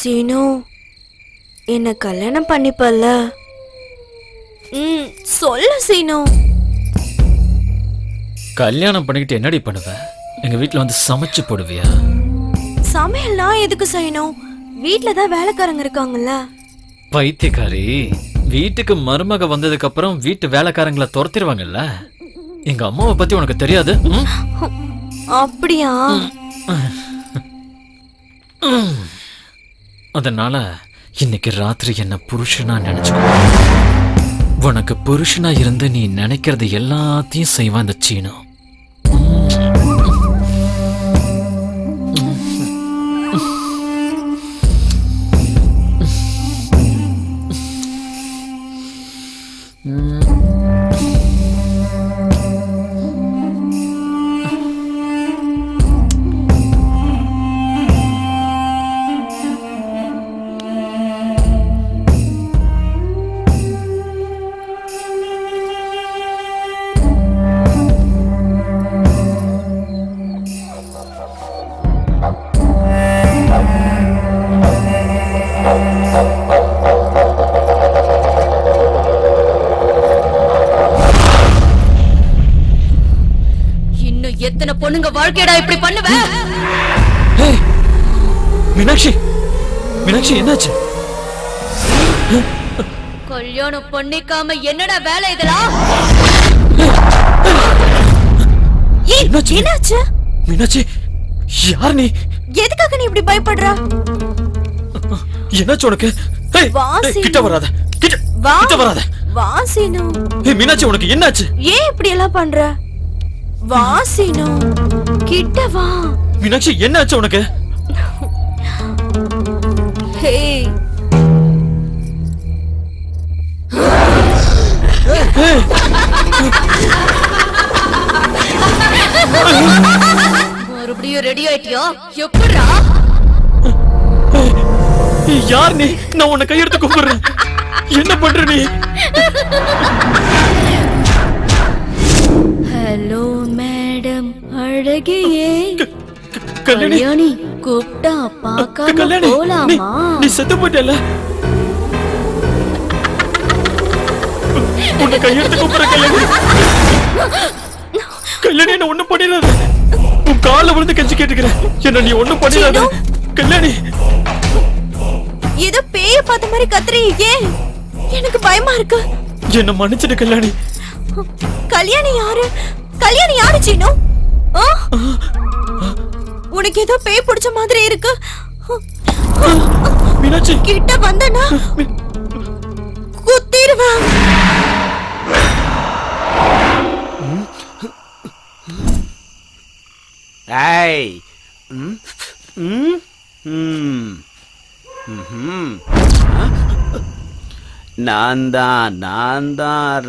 சீனு, என்ன கல்யாணம் பண்ணிப்பல்ல? சொல்லு சீனு. கல்யாணம் பண்ணிக்கிட்டு என்னடி பண்ணுவ? எங்க வீட்ல வந்து சமைச்சு போடுவியா? சமையல்லாம் எதுக்கு செய்யணும்? வீட்ல தான் வேலைக்காரங்க இருக்காங்கல்ல. பைத்தியக்காரி, வீட்டுக்கு மருமக வந்ததுக்கு அப்புறம் வீட்டு வேலைக்காரங்களை துரத்திடுவாங்கல்ல. எங்க அம்மாவை பத்தி உனக்கு தெரியாது? அப்படியா? அதனால இன்னைக்கு ராத்திரி என்ன புருஷனா நினைச்சுக்கோ. உனக்கு புருஷனா இருந்து நீ நினைக்கிறது எல்லாத்தையும் செய்வான் இந்த சீனு. எத்தனை பொண்ணுங்க வாழ்க்கையடா இப்படி பண்ணுவ? மீனாட்சி, மீனாட்சி என்னாச்சு? கல்யாணம் பண்ணிக்காம என்னடா வேலை இதெல்லாம்? என்னாச்சு? மீனாட்சி, யார் நீ? எதுக்காக நீ இப்படி பயப்படுற? என்னாச்சு உனக்கு? கிட்ட வராத, கிட்ட வராத. வா சீனு. மீனாட்சி, உனக்கு என்னாச்சு? ஏன் இப்படி எல்லாம் பண்ற? வா சீனு, கிட்ட வா. மீனாட்சி, என்னாச்சு உனக்கு? ஹே, மறுபடியும் ரெடி ஆயிட்டியா? எப்படிடா? யார் நீ? நான் உன்னை கையெடுத்து கூப்பிடுறேன். என்ன பண்ற நீ? Hello madam அழகியே. கல்யாணி கூப்பிட்டா பார்க்காம போலாமா? நீ செத்து போயிட்டல. உன்னை கையெடுத்து கூப்பிடுற கல்யாணி. கல்யாணி, என்ன ஒண்ணும் பண்ணிடாத. உன் கால விழுந்து கெஞ்சி கேட்டுக்கிறேன். என்ன நீ ஒண்ணும் பண்ணிடாத கல்யாணி. ஏதோ பேய பார்த்த மாதிரி கத்துறீங்க. எனக்கு பயமா இருக்கு. என்ன மன்னிச்சிடு கல்யாணி. கல்யாணி யாரு? கல்யாணி யாரு சீனு? உனக்கு ஏதோ பேய் பிடிச்ச மாதிரி இருக்கு. மீனாட்சி, கிட்ட வந்தனா குத்திடுவேன். ஏய், நான் தான்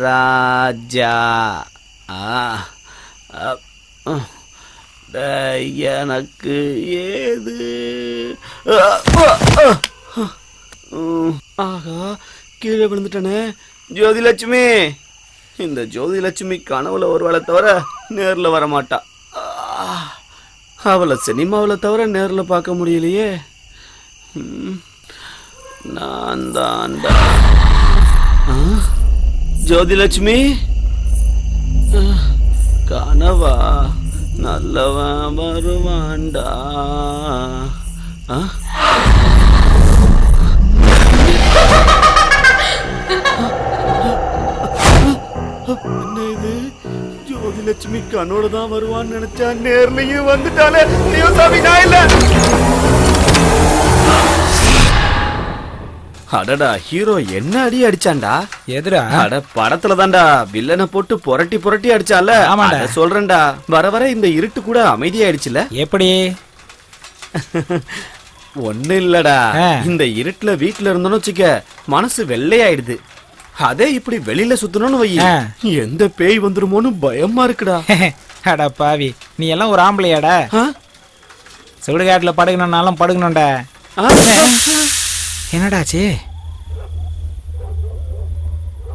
ராஜா. எனக்கு ஏது? ஆகா, கீழே விழுந்துட்டனே. ஜோதிலட்சுமி, இந்த ஜோதிலட்சுமி கனவுல ஒரு வேளை தவிர நேரில் வரமாட்டா. அவளை சினிமாவில் தவிர நேரில் பார்க்க முடியலையே. நான் தான்டா ஜோதிலட்சுமி. கனவா? நல்லவன் வருவான்டா. என்ன இது? ஜோதிலட்சுமி கனோட தான் வருவான்னு நினைச்சா நேர்லயும் வந்துட்டாலே. ஐயோ சாமி, நான் இல்ல. அடடா, ஹீரோ என்ன அடி அடிச்சான்டா? எதுடா? அட, படத்துல தான்டா வில்லனை போட்டு புரட்டி புரட்டி அடிச்சான்ல. ஆமாடா, சொல்றேன்டா. வர வர இந்த இருட்டு கூட அமைதியாயிடுச்சுல. எப்படி? ஒண்ணு இல்லடா, இந்த இருட்டுல வீட்டுல இருந்தோன்னு வச்சுக்க மனசு வெள்ளையாயிடுது. அதே இப்படி வெளியில சுத்தணும்னு வை, எந்த பேய் வந்துருமோன்னு பயமா இருக்குடா. அடா பாவி, நீ எல்லாம் ஒரு ஆம்பளையாடா? சுடுகாட்டுல படுக்கணும்னாலும் படுக்கணும்டா. என்னடாச்சு?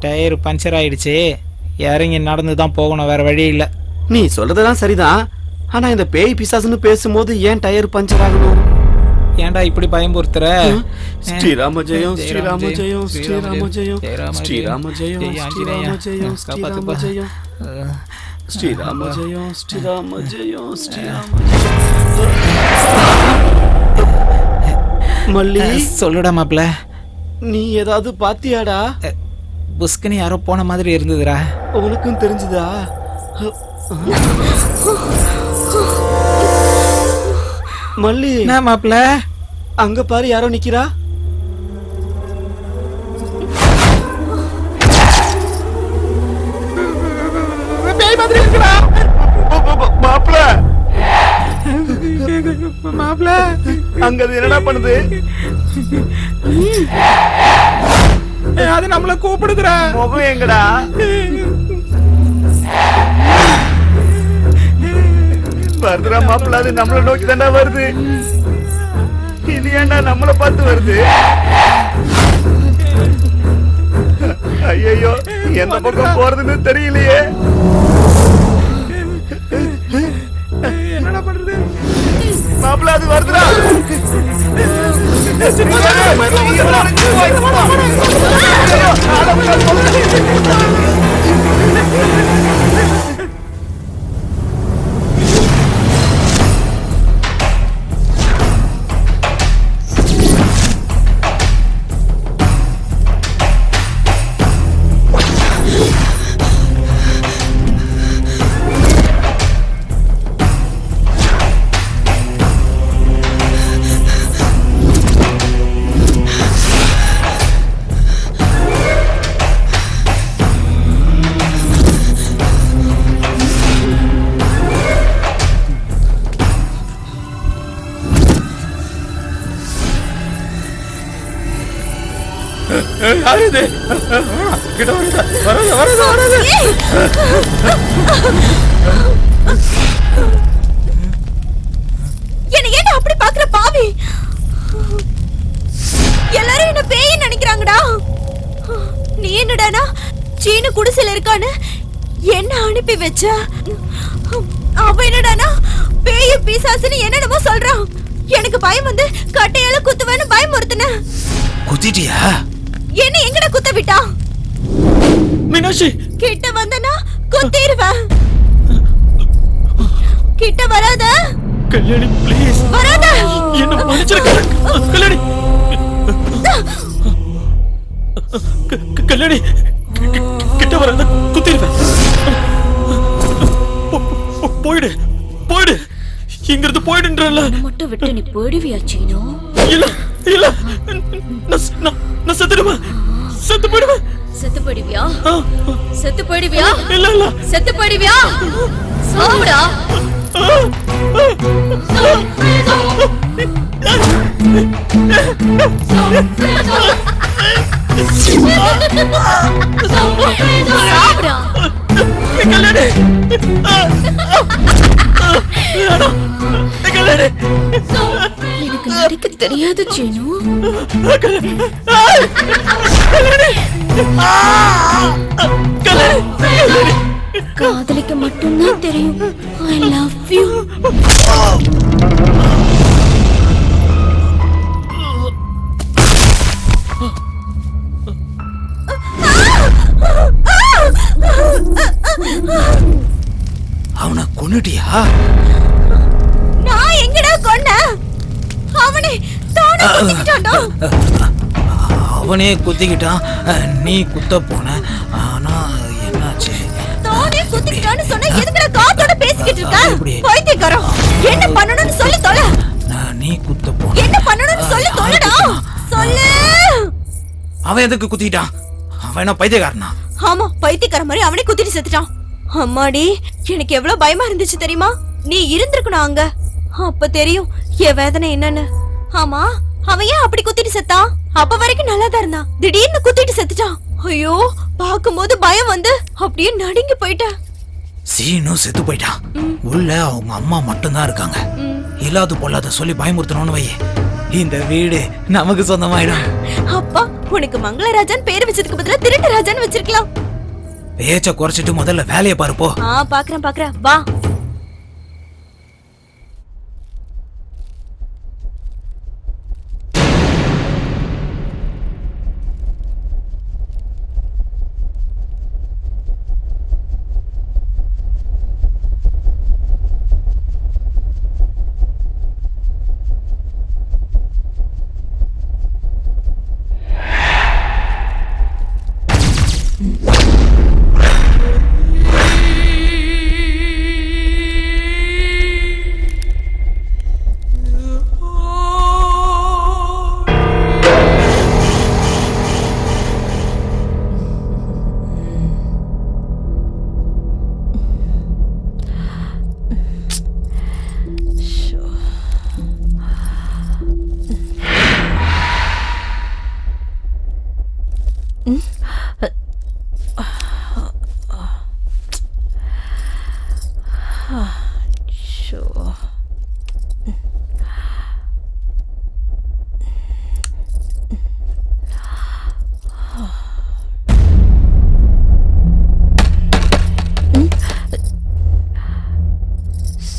டயர் பஞ்சர் ஆயிடுச்சு. இறங்கி நடந்து தான் போகணும், வேற வழி இல்லை. நீ சொல்றதெல்லாம் சரிதான். ஆனா இந்த பேய் பிசாசுன்னு பேசும்போது ஏன் டயர் பஞ்சர் ஆகணும்? ஏன்டா இப்படி பயம்புறுத்துற? ஸ்ரீராம ஜெயம் ஸ்ரீராம ஜெயம் ஸ்ரீராம ஜெயம் ஸ்ரீராம ஜெயம் ஸ்ரீராம ஜெயம் ஸ்ரீராம ஜெயம் ஸ்ரீராம ஜெயம் ஸ்ரீராம ஜெயம் ஸ்ரீராம மல்லி, சொல்லுடா மாப்ள. நீ ஏதாவது பாத்தியாடா? புஸ்கனி யாரோ போன மாதிரி இருந்ததுடா. உனக்கும் தெரிஞ்சுதா? மல்லி, என்ன மாப்ள? அங்க பாரு, யாரோ நிக்கிறா. மாப்ள மாப்ள, அங்க அது என்னடா பண்ணுது? அது நம்மள கூப்பிடுதுடா. முகம் எங்கடா? வருதுடா மாப்பிள்ள, அது நம்மள நோக்கி தாண்டா வருது. இது ஏன்டா நம்மள பார்த்து வருது? ஐயோ, எந்த பக்கம் போறதுன்னு தெரியலையே. என்னடா பண்றது? மாப்பிள்ள, அது வருதுடா. என்ன ஏன்டா அப்படி பாக்குற பாவி? எல்லாரும் என்ன பேய் நினைக்கிறாங்கடா. நீ என்னடானா சீனு குடிசையில இருக்கான்னு என்ன அனுப்பி வச்ச? அவ என்னடானா பேய் பிசாசுன்னு என்னென்னமோ சொல்றான். எனக்கு பயம் வந்து கட்டையால குத்துவேன்னு பயமுறுத்துன. குத்திட்டியா? என்ன எங்கடா குத்த விட்டா? மீனாட்சி, கிட்ட வந்தனா குத்திடுவேன். கிட்ட வராத. கல்யாணி ப்ளீஸ், வராத. என்ன மன்னிச்சிரு கல்யாணி. கல்யாணி, கிட்ட வராத, குத்திடுவேன். போயிடு போயிடு, இங்கிருந்து போயிடுன்றல. மட்டும் விட்டு நீ போயிடுவியா சீனு? இல்ல இல்ல, நான் செத்துடுவேன், செத்து போயிடுவேன். செத்து போயிடுவியா? செத்து போயிடுவியா? இல்ல இல்ல, செத்து போயிடுவியா? சாவுடா. சாவுடா. கல்யாணி, கல்யாணி, எனக்கு நடிக்க தெரியாது சீனு. காதலிக்க மட்டும்தான் தெரியும். I love you. அவனை கொன்னுட்டியா? நான் எங்கடா கொன்னேன்? அவனே தானே குத்திக்கிட்டான்டா. அவனே குத்திக்கிட்டான், நீ குத்த போன. ஆனா என்னாச்சு? தானே குத்திக்கிட்டான்னு சொன்னா எதுக்குடா காத்தோட பேசிக்கிட்டு இருக்க? பைத்தியக்காரன், என்ன பண்ணணும்னு சொல்லி தொலை. நீ குத்த போன. என்ன பண்ணணும்னு சொல்லி தொலைடா. சொல்லு. அவன் எதுக்கு குத்திட்டான்? அவன் என்ன பைத்தியக்காரனா? ஆமா, பைத்தியக்கார மாதிரி அவனே குத்திட்டு செத்துட்டான். அம்மாடி, எனக்கு எவ்வளவு பயமா இருந்துச்சு தெரியுமா? நீ இருந்திருக்கணும் அங்க, அப்ப தெரியும் என் வேதனை என்னன்னு. ஆமா, அவன் ஏன் அப்படி குத்திட்டு செத்தான்? அப்ப வரைக்கும் நல்லாதான் இருந்தான், திடீர்னு குத்திட்டு செத்துட்டான். ஐயோ, பாக்கும்போது பயம் வந்து அப்படியே நடுங்கி போயிட்டேன். சீனு செத்து போயிட்டான். உள்ள அவங்க அம்மா மட்டும்தான் இருக்காங்க. இல்லாத பொல்லாத சொல்லி பயமுறுத்தணும்னு வை, இந்த வீடு நமக்கு சொந்தமாயிடும். அப்பா, உனக்கு மங்களராஜன் பேர் வச்சதுக்கு பதிலா திருட்டு ராஜான்னு வச்சிருக்கலாம். பேச்ச குறைச்சிட்டு முதல்ல வேலையை பாருப்போ. பாக்குறேன், வா.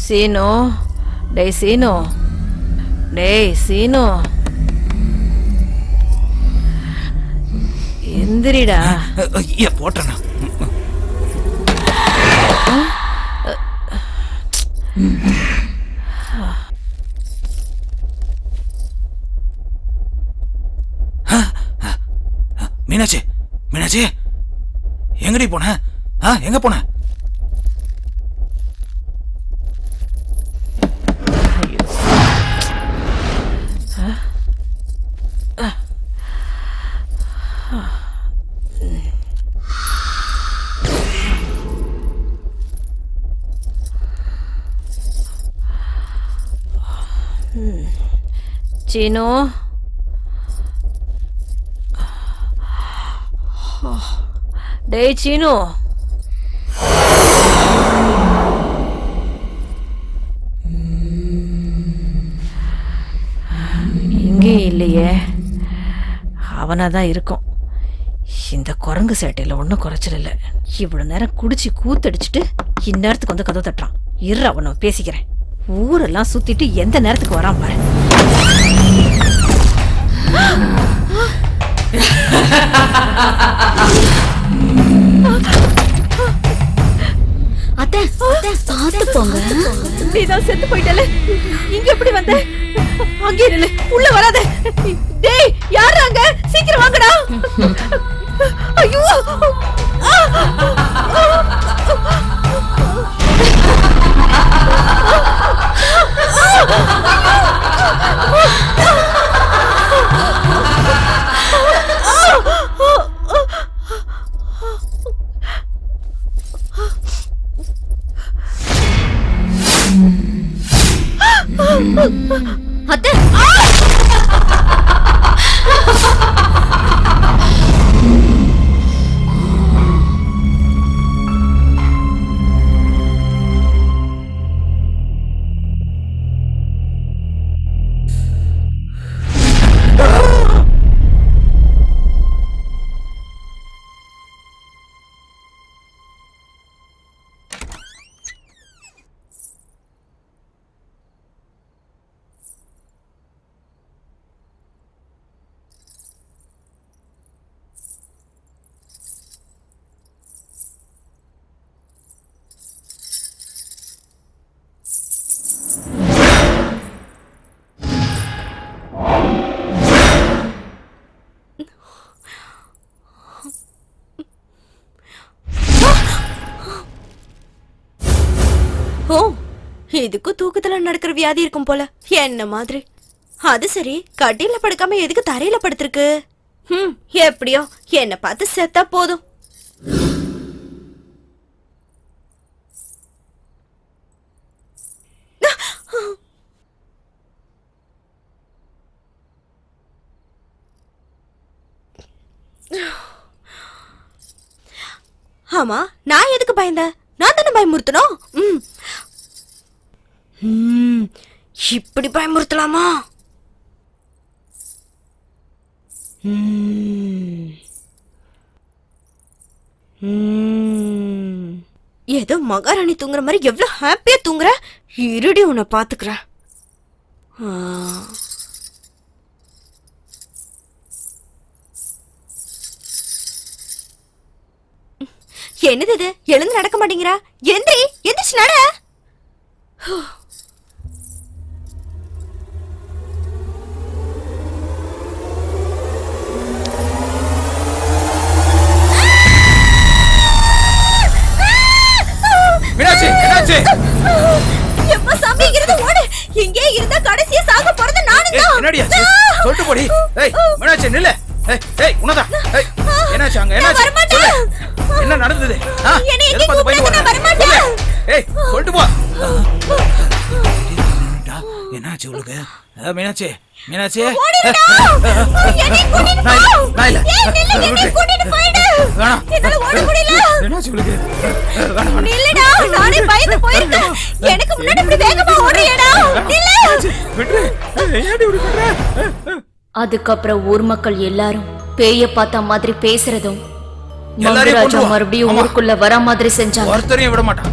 சீனு, டேய் சீனு, டேய் சீனு, எந்திரிடா. போட்டேண்ணா. மீனாட்சி, மீனாட்சி, எங்கடி போன? எங்க போன? சீனு, டேய் சீனு, இங்கே இல்லையே. அவனாதான் இருக்கும். இந்த குரங்கு சேட்டையில ஒன்றும் குறைச்சல் இல்லை. இவ்வளவு நேரம் குடிச்சு கூத்தடிச்சிட்டு இந்நேரத்துக்கு வந்து கதவு தட்டுறான். இரு, அவனை பேசிக்கிறேன். ஊரெல்லாம் சுத்திட்டு எந்த நேரத்துக்கு வரான் பாரு. அத்தை, பாத்து போங்க. நீதான் செத்து போயிட்டல, இங்க எப்படி வந்த? அங்கே நில்லு, உள்ள வராத. டேய், யாரு அங்க? சீக்கிரம் வாங்கடா. ஐயோ, அத்தை, ஓ, இதுக்கும் தூக்கத்துல நடக்கிற வியாதி இருக்கும் போல, என்ன மாதிரி. அது சரி, கட்டில படுக்காம எதுக்கு தரையில படுத்திருக்கு? எப்படியோ என்ன பார்த்து செத்தா போதும். ஆமா, நான் எதுக்கு பயந்தேன்? நான் தானே பயமுறுத்தணும். இப்படி பயமுறுத்தலாமா? ஏதோ மகாராணி தூங்குற மாதிரி எவ்வளவு ஹாப்பியா தூங்குற. இருடி, உன்னை பாத்துக்கிறேன். என்னது இது? எழுந்து நடக்க மாட்டேங்கிறா. எந்திரி, எந்திரிச்சு நட. மீனாட்சி, மீனாட்சி, எப்ப சமைக்கிறது ஓடு. இங்கே இருந்தா கடைசியா சாக போறது நானும் தான். என்னடி ஆச்சு? சொல்லிட்டு போடி. ஏய் மீனாட்சி, நில்லு. ஏய் உனதா? ஏய் என்னாச்சு அங்க? என்னாச்சு? என்ன நடந்தது? எதை பார்த்து பயந்து வர? ஏய் சொல்லிட்டு போ. என்னாச்சு உங்களுக்கு? மீனாட்சி, மீனாட்சி, என்னாச்சு உங்களுக்கு? எனக்கு முன்னாடி இப்படி வேகமா ஓடுறியடா. அதுக்கப்புறம் ஊர் மக்கள் எல்லாரும் பேய பார்த்த மாதிரி பேசுறதும் மங்கராஜா மறுபடியும் ஊருக்குள்ள வர மாதிரி செஞ்சாங்க. ஒருத்தரையும் விட மாட்டான்.